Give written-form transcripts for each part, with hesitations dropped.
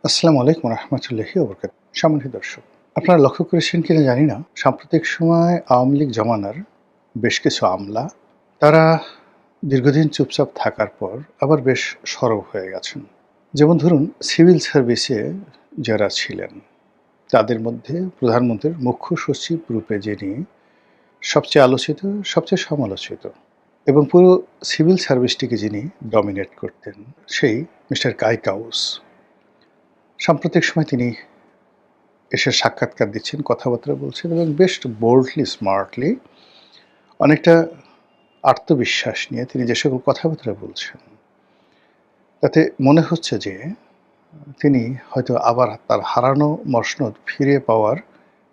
আসসালামু আলাইকুম রহমতুল্লাহি ওবরকাত। সম্মানিত দর্শক, আপনারা লক্ষ্য করেছেন কিনা জানি না, সাম্প্রতিক সময় আওয়ামী লীগ জমানার বেশ কিছু আমলা তারা দীর্ঘদিন চুপচাপ থাকার পর আবার বেশ সরব হয়ে গেছেন। যেমন ধরুন, সিভিল সার্ভিসে যারা ছিলেন তাদের মধ্যে প্রধানমন্ত্রীর মুখ্য সচিব রূপে যিনি সবচেয়ে আলোচিত, সবচেয়ে সমালোচিত এবং পুরো সিভিল সার্ভিসটিকে যিনি ডমিনেট করতেন, সেই মিস্টার কাউস। সাম্প্রতিক সময় তিনি এসে সাক্ষাৎকার দিচ্ছেন, কথাবার্তা বলছেন এবং বেশ বোল্ডলি, স্মার্টলি, অনেকটা আত্মবিশ্বাস নিয়ে তিনি যে সকল কথাবার্তা বলছেন, তাতে মনে হচ্ছে যে তিনি হয়তো আবার তার হারানো মসনদ ফিরে পাওয়ার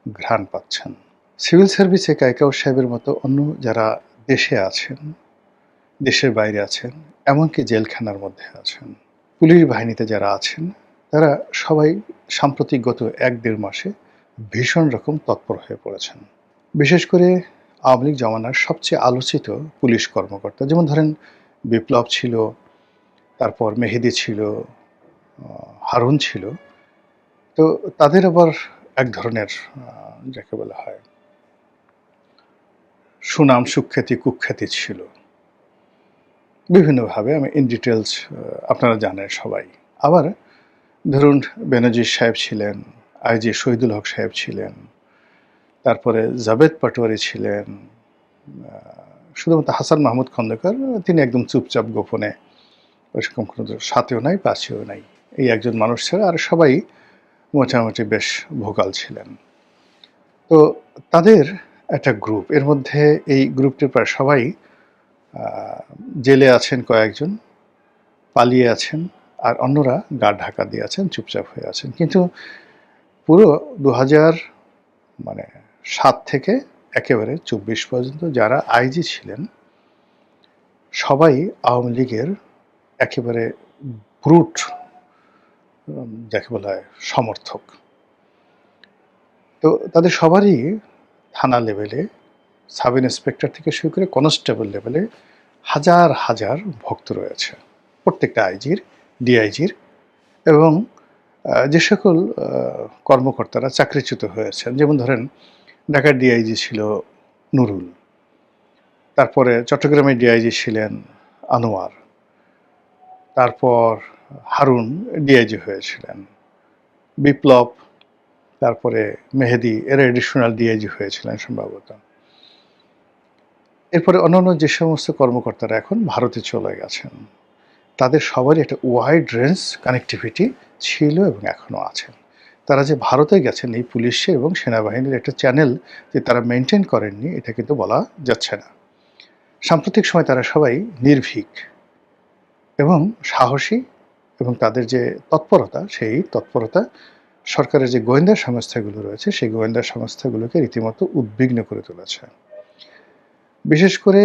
ঘ্রাণ পাচ্ছেন। সিভিল সার্ভিসে কায়কাউস সাহেবের মতো অন্য যারা দেশে আছেন, দেশের বাইরে আছেন, এমনকি জেলখানার মধ্যে আছেন, পুলিশ বাহিনীতে যারা আছেন, তারা সবাই সাম্প্রতিক গত ১-১.৫ মাসে ভীষণ রকম তৎপর হয়ে পড়েছেন। বিশেষ করে আওয়ামী লীগ জমানার সবচেয়ে আলোচিত পুলিশ কর্মকর্তা, যেমন ধরেন বিপ্লব ছিল, তারপর মেহেদী ছিল, হারুন ছিল। তো তাদের আবার এক ধরনের যাকে বলা হয় সুনাম, সুখ্যাতি, কুখ্যাতি ছিল বিভিন্নভাবে। আমি ইন ডিটেলস আপনারা জানেন সবাই। আবার ধরুন বেনজির সাহেব ছিলেন, আইজি শহীদুল হক সাহেব ছিলেন, তারপরে জাভেদ পাটোয়ারি ছিলেন, শুধুমাত্র হাসান মাহমুদ খন্দকার তিনি একদম চুপচাপ গোপনে, ওইরকম কোনো সাথেও নাই, পাশেও নাই। এই একজন মানুষ ছাড়া আর সবাই মোটামুটি বেশ ভোকাল ছিলেন। তো তাদের একটা গ্রুপ, এর মধ্যে এই গ্রুপটির প্রায় সবাই জেলে আছেন, কয়েকজন পালিয়ে আছেন, আর অন্যরা গা ঢাকা দিয়ে আছেন, চুপচাপ হয়ে আছেন। কিন্তু পুরো ২০০৭ থেকে একেবারে ২৪ পর্যন্ত যারা আইজি ছিলেন সবাই আওয়ামী লীগের একেবারে ব্রুট, যাকে বলা হয় সমর্থক। তো তাদের সবারই থানা লেভেলে, সাব ইন্সপেক্টর থেকে শুরু করে কনস্টেবল লেভেলে হাজার হাজার ভক্ত রয়েছে প্রত্যেকটা আইজির, ডিআইজির এবং যে সকল কর্মকর্তারা চাকরিচ্যুত হয়েছেন। যেমন ধরেন ঢাকার ডিআইজি ছিল নুরুল, তারপরে চট্টগ্রামের ডিআইজি ছিলেন আনোয়ার, তারপর হারুন ডিআইজি হয়েছিলেন, বিপ্লব, তারপরে মেহেদী এরা এডিশনাল ডিআইজি হয়েছিলেন সম্ভবত। এরপরে অন্যান্য যে সমস্ত কর্মকর্তারা এখন ভারতে চলে গেছেন, তাদের সবারই একটা ওয়াইড রেঞ্জ কানেক্টিভিটি ছিল এবং এখনও আছেন। তারা যে ভারতে গেছেন এই পুলিশে এবং সেনাবাহিনীর একটা চ্যানেল যে তারা মেনটেন করেননি, এটা কিন্তু বলা যাচ্ছে না। সাম্প্রতিক সময় তারা সবাই নির্ভীক এবং সাহসী এবং তাদের যে তৎপরতা, সেই তৎপরতা সরকারের যে গোয়েন্দা সংস্থাগুলো রয়েছে সেই গোয়েন্দা সংস্থাগুলোকে রীতিমতো উদ্বিগ্ন করে তুলেছে। বিশেষ করে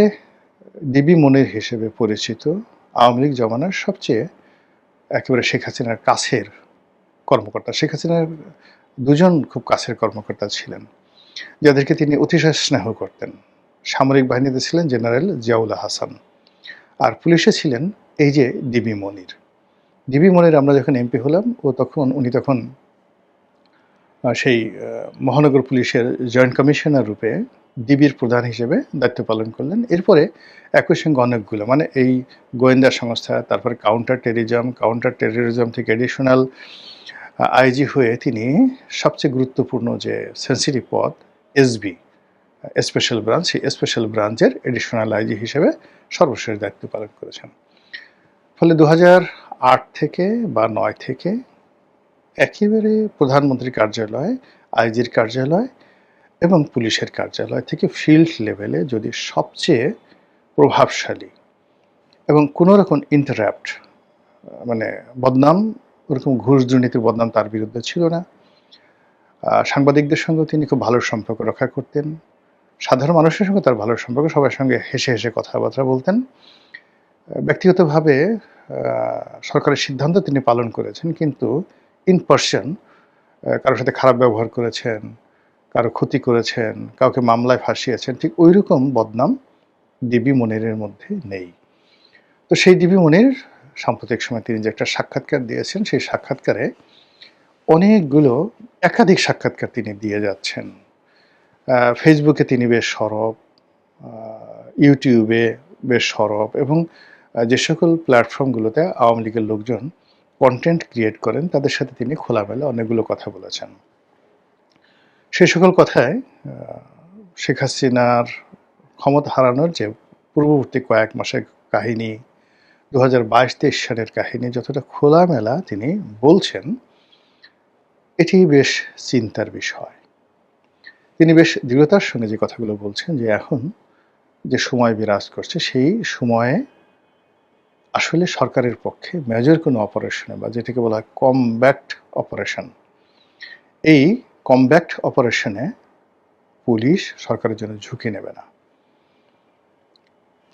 ডিবি মনির হিসেবে পরিচিত আওয়ামী লীগ জমানার সবচেয়ে একেবারে শেখ হাসিনার কাছের কর্মকর্তা, শেখ হাসিনার দুজন খুব কাছের কর্মকর্তা ছিলেন যাদেরকে তিনি অতিশয় স্নেহ করতেন। সামরিক বাহিনীতে ছিলেন জেনারেল জিয়াউল হাসান, আর পুলিশে ছিলেন এই যে ডিবি মনির। ডিবি মনির আমরা যখন এমপি হলাম উনি তখন সেই মহানগর পুলিশের জয়েন্ট কমিশনার রূপে ডিবির প্রধান হিসেবে দায়িত্ব পালন করলেন। এরপরে একই সঙ্গে অনেকগুলো এই গোয়েন্দা সংস্থা, তারপরে কাউন্টার টেররিজম থেকে এডিশনাল আইজি হয়ে তিনি সবচেয়ে গুরুত্বপূর্ণ যে সেন্সিটিভ পদ এসবি, স্পেশাল ব্রাঞ্চ, সেই স্পেশাল ব্রাঞ্চের এডিশনাল আইজি হিসেবে সর্বশেষ দায়িত্ব পালন করেছেন। ফলে ২০০৮ থেকে বা ৯ থেকে একেবারে প্রধানমন্ত্রীর কার্যালয়, আইজির কার্যালয় এবং পুলিশের কার্যালয় থেকে ফিল্ড লেভেলে যদি সবচেয়ে প্রভাবশালী এবং কোনো রকম ইন্টারাপ্ট বদনাম, ওরকম ঘুষ দুর্নীতির বদনাম তার বিরুদ্ধে ছিল না। সাংবাদিকদের সঙ্গে তিনি খুব ভালো সম্পর্ক রক্ষা করতেন, সাধারণ মানুষের সঙ্গে তার ভালো সম্পর্ক, সবার সঙ্গে হেসে হেসে কথাবার্তা বলতেন। ব্যক্তিগতভাবে সরকারের সিদ্ধান্ত তিনি পালন করেছেন, কিন্তু ইন পার্সন কারোর সাথে খারাপ ব্যবহার করেছেন, কারো ক্ষতি করেছেন, কাউকে মামলায় ফাঁসিয়েছেন, ঠিক ওই রকম বদনাম ডিবি মনিরের মধ্যে নেই। তো সেই ডিবি মনির সাম্প্রতিক সময় তিনি যে একটা সাক্ষাৎকার দিয়েছেন, সেই সাক্ষাৎকারে অনেকগুলো একাধিক সাক্ষাৎকার তিনি দিয়ে যাচ্ছেন। ফেসবুকে তিনি বেশ সরব, আ ইউটিউবে বেশ সরব এবং যে সকল প্ল্যাটফর্মগুলোতে আওয়ামী লীগের লোকজন কনটেন্ট ক্রিয়েট করেন তাদের সাথে তিনি খোলামেলা অনেকগুলো কথা বলেছেন। সে সকল কথায় আ শেখ হাসিনার ক্ষমতা হারানোর যে পূর্ববর্তী কয়েক মাসের কাহিনী, ২০২২-২৩ সালের কাহিনী যতটা খোলামেলা তিনি বলছেন, এটি বেশ চিন্তার বিষয়। তিনি বেশ দৃঢ়তার সঙ্গে যে কথাগুলো বলছেন যে এখন যে সময় বিরাজ করছে সেই সময়ে আসলে সরকারের পক্ষে মেজর কোনো অপারেশনে বা যেটাকে বলা হয় কমব্যাট অপারেশন, এই কমব্যাট অপারেশনে পুলিশ সরকারের জন্য ঝুঁকি নেবে না।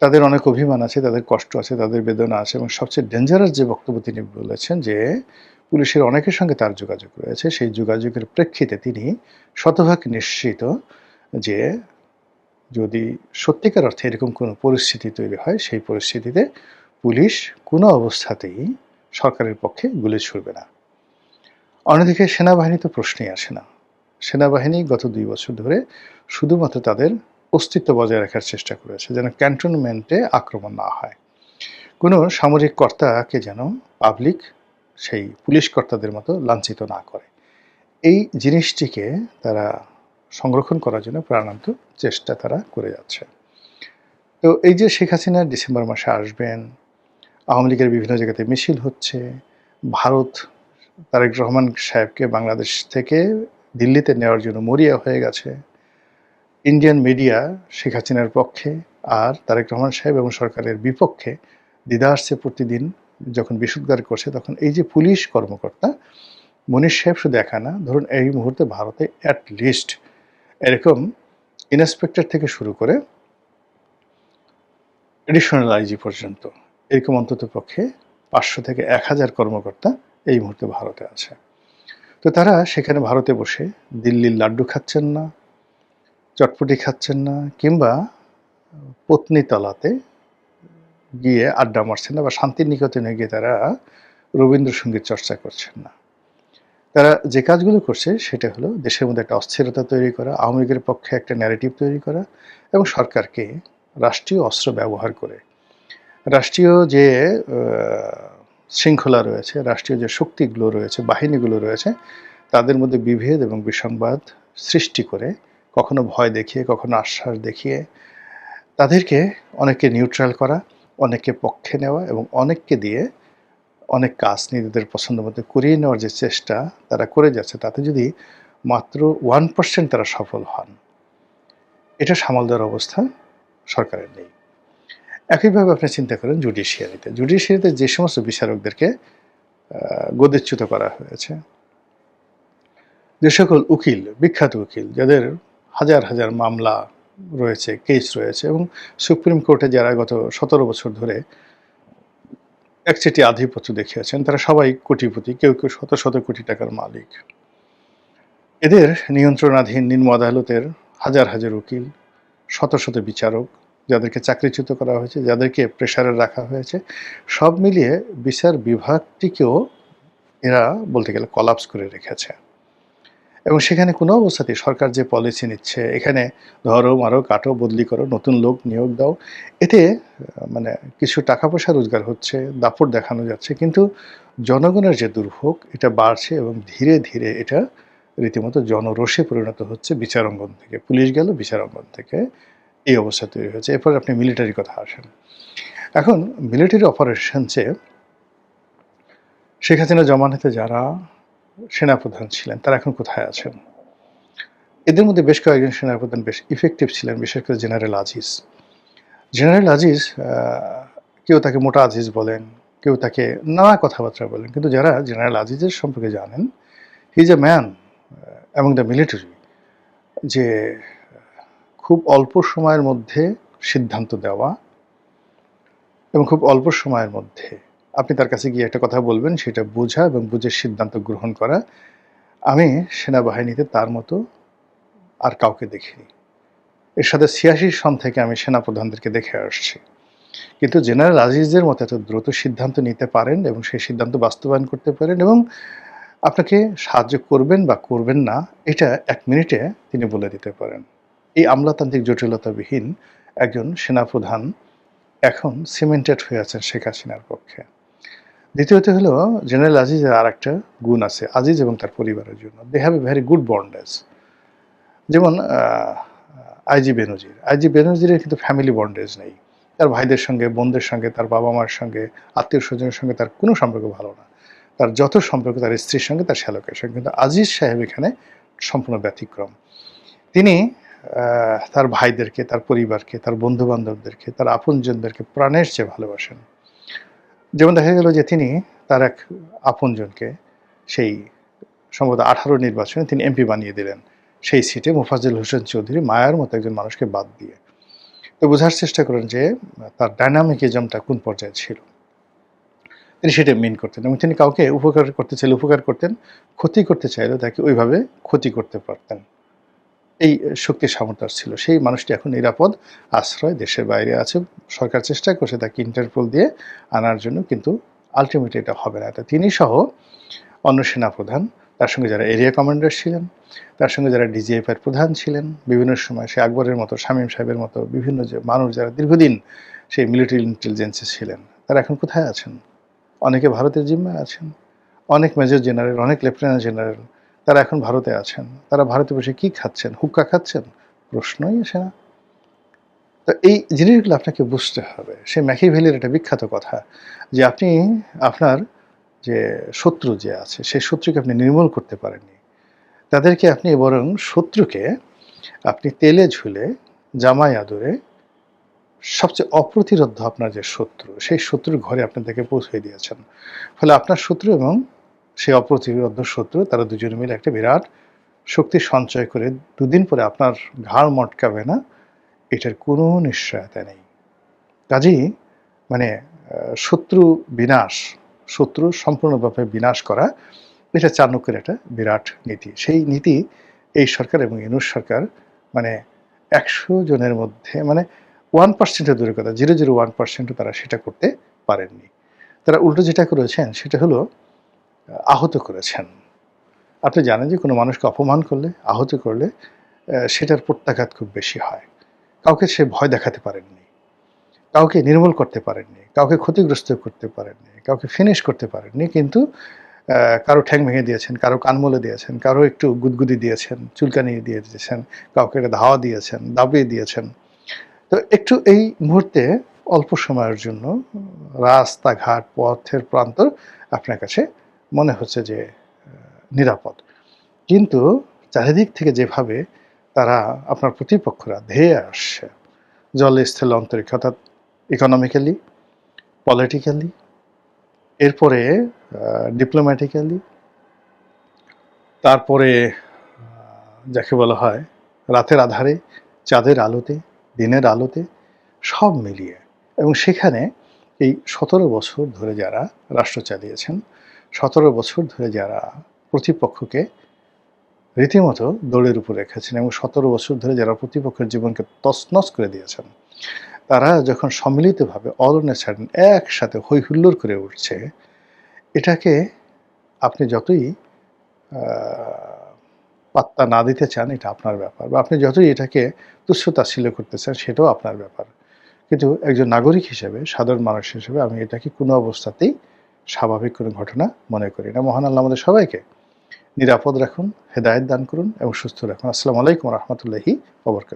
তাদের অনেক অভিমান আছে, তাদের কষ্ট আছে, তাদের বেদনা আছে এবং সবচেয়ে ডেঞ্জারাস যে বক্তব্য তিনি বলেছেন যে পুলিশের অনেকের সঙ্গে তার যোগাযোগ রয়েছে। সেই যোগাযোগের প্রেক্ষিতে তিনি শতভাগ নিশ্চিত যে যদি সত্যিকার অর্থে এরকম কোনো পরিস্থিতি তৈরি হয়, সেই পরিস্থিতিতে পুলিশ কোনো অবস্থাতেই সরকারের পক্ষে গুলি ছুড়বে না। অন্যদিকে সেনাবাহিনী তো প্রশ্নই আসে না। সেনাবাহিনী গত ২ বছর ধরে শুধুমাত্র তাদের অস্তিত্ব বজায় রাখার চেষ্টা করেছে যেন ক্যান্টনমেন্টে আক্রমণ না হয়। কোনো সামরিক কর্তাকে যেন পাবলিক সেই পুলিশ কর্তাদের মতো লাঞ্ছিত না করে। এই জিনিসটিকে তারা সংরক্ষণ করার জন্য প্রাণান্ত চেষ্টা তারা করে যাচ্ছে। তো এই যে শেখ হাসিনা ডিসেম্বর মাসে আসবেন, আওয়ামী লীগের বিভিন্ন জায়গাতে মিছিল হচ্ছে, ভারত তারেক রহমান সাহেবকে বাংলাদেশ থেকে দিল্লিতে নেওয়ার জন্য মরিয়া হয়ে গেছে। ইন্ডিয়ান মিডিয়া শেখ হাসিনার পক্ষে আর তারেক রহমান সাহেব এবং সরকারের বিপক্ষে দ্বিধার্সে প্রতিদিন যখন বিশুদ্ধার করছে, তখন এই যে পুলিশ কর্মকর্তা মনির সাহেব শুধু একা না, ধরুন এই মুহূর্তে ভারতে অ্যাট লিস্ট এরকম ইন্সপেক্টর থেকে শুরু করে এডিশনাল আইজি পর্যন্ত এরকম অন্তত পক্ষে ৫০০ থেকে ১,০০০ কর্মকর্তা এই মুহূর্তে ভারতে আছে। তো তারা সেখানে ভারতে বসে দিল্লির লাড্ডু খাচ্ছেন না, চটপটি খাচ্ছেন না কিংবা পত্নীতলাতে গিয়ে আড্ডা মারছেন না বা শান্তিনিকেতনে গিয়ে তারা রবীন্দ্রসঙ্গীত চর্চা করছেন না। তারা যে কাজগুলো করছে সেটা হলো দেশের মধ্যে একটা অস্থিরতা তৈরি করা, আওয়ামী লীগের পক্ষে একটা ন্যারেটিভ তৈরি করা এবং সরকারকে রাষ্ট্রীয় অস্ত্র ব্যবহার করে রাষ্ট্রীয় যে শৃঙ্খলা রয়েছে, রাষ্ট্রীয় যে শক্তিগুলো রয়েছে, বাহিনীগুলো রয়েছে, তাদের মধ্যে বিভেদ এবং বিসংবাদ সৃষ্টি করে, কখনো ভয় দেখিয়ে, কখনো আশ্বাস দেখিয়ে, তাদেরকে অনেককে নিউট্রাল করা, অনেককে পক্ষে নেওয়া এবং অনেককে দিয়ে অনেক কাজ নিজেদের পছন্দ মতো করিয়ে নেওয়ার যে চেষ্টা তারা করে যাচ্ছে, তাতে যদি মাত্র 1% তারা সফল হন, এটা সামাল দেওয়ার অবস্থা সরকারের নেই। একইভাবে আপনি চিন্তা করেন জুডিশিয়ারিতে যে সমস্ত বিচারকদেরকে গদিচ্যুত করা হয়েছে, যে সকল উকিল, বিখ্যাত উকিল যাদের হাজার হাজার মামলা রয়েছে, কেস রয়েছে এবং সুপ্রিম কোর্টে যারা গত ১৭ বছর ধরে একচেটি আধিপত্য দেখিয়েছেন, তারা সবাই কোটিপতি, কেউ কেউ শত শত কোটি টাকার মালিক। এদের নিয়ন্ত্রণাধীন নিম্ন আদালতের হাজার হাজার উকিল, শত শত বিচারক যাদেরকে চাকরিচ্যুত করা হয়েছে, যাদেরকে প্রেসারে রাখা হয়েছে, সব মিলিয়ে বিচার বিভাগটিকেও এরা বলতে গেলে কলাপস করে রেখেছে। এবং সেখানে কোনো অবস্থাতেই সরকার যে পলিসি নিচ্ছে, এখানে ধরো, মারো, কাটো, বদলি করো, নতুন লোক নিয়োগ দাও, এতে মানে কিছু টাকা পয়সা রোজগার হচ্ছে, দাপট দেখানো যাচ্ছে, কিন্তু জনগণের যে দুর্ভোগ এটা বাড়ছে এবং ধীরে ধীরে এটা রীতিমতো জনরোষে পরিণত হচ্ছে বিচারাঙ্গন থেকে। পুলিশ গেল বিচারাঙ্গন থেকে, এই অবস্থা তৈরি হয়েছে। এরপর আপনি মিলিটারির কথা আসেন। এখন মিলিটারি অপারেশনসে শেখ হাসিনা জমানাতে যারা সেনাপ্রধান ছিলেন তারা এখন কোথায় আছেন? এদের মধ্যে বেশ কয়েকজন সেনাপ্রধান বেশ ইফেক্টিভ ছিলেন, বিশেষ করে জেনারেল আজিজ। জেনারেল আজিজ, কেউ তাকে মোটা আজিজ বলেন, কেউ তাকে নানা কথাবার্তা বলেন, কিন্তু যারা জেনারেল আজিজের সম্পর্কে জানেন, he is a man among the military, যে খুব অল্প সময়ের মধ্যে সিদ্ধান্ত দেওয়া এবং খুব অল্প সময়ের মধ্যে আপনি তার কাছে গিয়ে একটা কথা বলবেন, সেটা বোঝা এবং বুঝে সিদ্ধান্ত গ্রহণ করা। আমি সেনাবাহিনীতে তার মতো আর কাউকে দেখিনি। এর সাথে ৮৬ সন থেকে আমি সেনাপ্রধানদেরকে দেখে আসছি, কিন্তু জেনারেল আজিজের মতো এত দ্রুত সিদ্ধান্ত নিতে পারেন এবং সেই সিদ্ধান্ত বাস্তবায়ন করতে পারেন এবং আপনাকে সাহায্য করবেন বা করবেন না, এটা ১ মিনিটে তিনি বলে দিতে পারেন। এই আমলাতান্ত্রিক জটিলতাবিহীন একজন সেনাপ্রধান এখন সিমেন্টেড হয়ে আছেন শেখ হাসিনার পক্ষে। দ্বিতীয়ত হলো জেনারেল আজিজের আরেকটা গুণ আছে, আজিজ এবং তার পরিবারের জন্য। They have a very good bondage. যেমন আইজি বেনজির। আইজি বেনজিরের কিন্তু ফ্যামিলি বন্ডেজ নেই। তার ভাইদের সঙ্গে, বোনদের সঙ্গে, তার বাবা-মার সঙ্গে, আত্মীয়স্বজনের সঙ্গে তার কোনো সম্পর্ক ভালো না। তার যত সম্পর্ক তার স্ত্রীর সঙ্গে, তার শ্যালকের সঙ্গে। কিন্তু আজিজ সাহেব এখানে সম্পূর্ণ ব্যতিক্রম। তিনি তার ভাইদেরকে, তার পরিবারকে, তার বন্ধু-বান্ধবদেরকে, তার আপনজনদেরকে প্রাণের চেয়ে ভালোবাসেন। যেমন দেখা গেল যে তিনি তার এক আপনজনকে সেই সম্ভবত 18 নির্বাচনে তিনি এমপি বানিয়ে দিলেন। সেই সিটে মোফাজ্জল হোসেন চৌধুরী মায়ার মতো একজন মানুষকে বাদ দিয়ে। তো বোঝার চেষ্টা করেন যে তার ডায়নামিকিজমটা কোন পর্যায়ে ছিল। তিনি সেটা মেইন করতেন এবং তিনি কাউকে উপকার করতে চাইলে উপকার করতেন, ক্ষতি করতে চাইলেও তাকে ওইভাবে ক্ষতি করতে পারতেন। এই শক্তি সামর্থ্য ছিল। সেই মানুষটি এখন নিরাপদ আশ্রয় দেশের বাইরে আছে। সরকার চেষ্টা করছে তাকে ইন্টারপোল দিয়ে আনার জন্য, কিন্তু আল্টিমেটলি এটা হবে না। তো তিনি সহ অন্য সেনাপ্রধান, তার সঙ্গে যারা এরিয়া কমান্ডার ছিলেন, তার সঙ্গে যারা ডিজিএফআই এর প্রধান ছিলেন, বিভিন্ন সময় সে আকবরের মতো, শামীম সাহেবের মতো বিভিন্ন যে মানুষ যারা দীর্ঘদিন সেই মিলিটারি ইন্টেলিজেন্সে ছিলেন, তারা এখন কোথায় আছেন? অনেকে ভারতের জিম্মায় আছেন। অনেক মেজর জেনারেল, অনেক লেফটেন্যান্ট জেনারেল তারা এখন ভারতে আছেন। তারা ভারতে বসে কি খাচ্ছেন? হুক্কা খাচ্ছেন? প্রশ্নই আসে না। তো এই জিনিসগুলো আপনাকে বুঝতে হবে। সে ম্যাকিয়াভেলির একটা বিখ্যাত কথা যে আপনি আপনার যে শত্রু যে আছে, সেই শত্রুকে আপনি নির্মূল করতে পারেননি। তাদেরকে আপনি বরং শত্রুকে আপনি তেলে ঝুলে, জামায় আদরে সবচেয়ে অপ্রতিরোধ্য আপনার যে শত্রু, সেই শত্রুর ঘরে আপনাদেরকে পৌঁছে দিয়েছেন। ফলে আপনার শত্রু এবং সেই অপ্রতিরোধ্য শত্রু তারা দুজনে মিলে একটা বিরাট শক্তি সঞ্চয় করে দুদিন পরে আপনার ঘাড় মটকাবে না, এটার কোনো নিশ্চয়তা নেই। কাজেই মানে শত্রু বিনাশ, শত্রু সম্পূর্ণভাবে বিনাশ করা, এটা চাণক্যের একটা বিরাট নীতি। সেই নীতি এই সরকার এবং ইউনূস সরকার মানে ১০০ জনের মধ্যে মানে 1% এর দূরের কথা, 0.01% তারা সেটা করতে পারেননি। তারা উল্টো যেটা করেছেন সেটা হলো আহত করেছেন। আপনি জানেন যে কোনো মানুষকে অপমান করলে, আহত করলে সেটার প্রত্যাঘাত খুব বেশি হয়। কাউকে সে ভয় দেখাতে পারেননি, কাউকে নির্মূল করতে পারেননি, কাউকে ক্ষতিগ্রস্ত করতে পারেননি, কাউকে ফিনিশ করতে পারেননি, কিন্তু কারো ঠ্যাং ভেঙে দিয়েছেন, কারো কান মলে দিয়েছেন, কারো একটু গুদগুদি দিয়েছেন, চুলকানি দিয়ে দিয়েছেন, কাউকে একটা ধাওয়া দিয়েছেন, দাবিয়ে দিয়েছেন। তো একটু এই মুহূর্তে অল্প সময়ের জন্য রাস্তাঘাট, পথের প্রান্তর আপনার কাছে মনে হচ্ছে যে নিরাপদ। কিন্তু চারিদিক থেকে যেভাবে তারা আপনার প্রতিপক্ষরা ধেয়ে আসছে, জলে, স্থলে, অন্তরিক্ষে, অর্থাৎ ইকোনমিক্যালি, পলিটিক্যালি, এরপরে ডিপ্লোম্যাটিক্যালি, তারপরে যাকে বলা হয় রাতের আধারে, চাঁদের আলোতে, দিনের আলোতে, সব মিলিয়ে। এবং সেখানে এই ১৭ বছর ধরে যারা রাষ্ট্র চালিয়েছেন, ১৭ বছর ধরে যারা প্রতিপক্ষকে রীতিমতো দৌড়ের উপর রেখেছেন এবং ১৭ বছর ধরে যারা প্রতিপক্ষের জীবনকে তছনছ করে দিয়েছেন, তারা যখন সম্মিলিতভাবে অল অন এ সাডেন একসাথে হৈ হুল্লোড় করে উঠছে, এটাকে আপনি যতই পাত্তা না দিতে চান, এটা আপনার ব্যাপার, বা আপনি যতই এটাকে তুচ্ছ তাচ্ছিল্য করতে চান, সেটাও আপনার ব্যাপার। কিন্তু একজন নাগরিক হিসেবে, সাধারণ মানুষ হিসেবে আমি এটাকে কোনো অবস্থাতেই স্বাভাবিক কোনো ঘটনা মনে করি না। মহান আল্লাহ আমাদের সবাইকে নিরাপদ রাখুন, হেদায়েত দান করুন এবং সুস্থ রাখুন। আসসালামু আলাইকুম ওয়া রাহমাতুল্লাহি ওয়া বারাকাতুহু।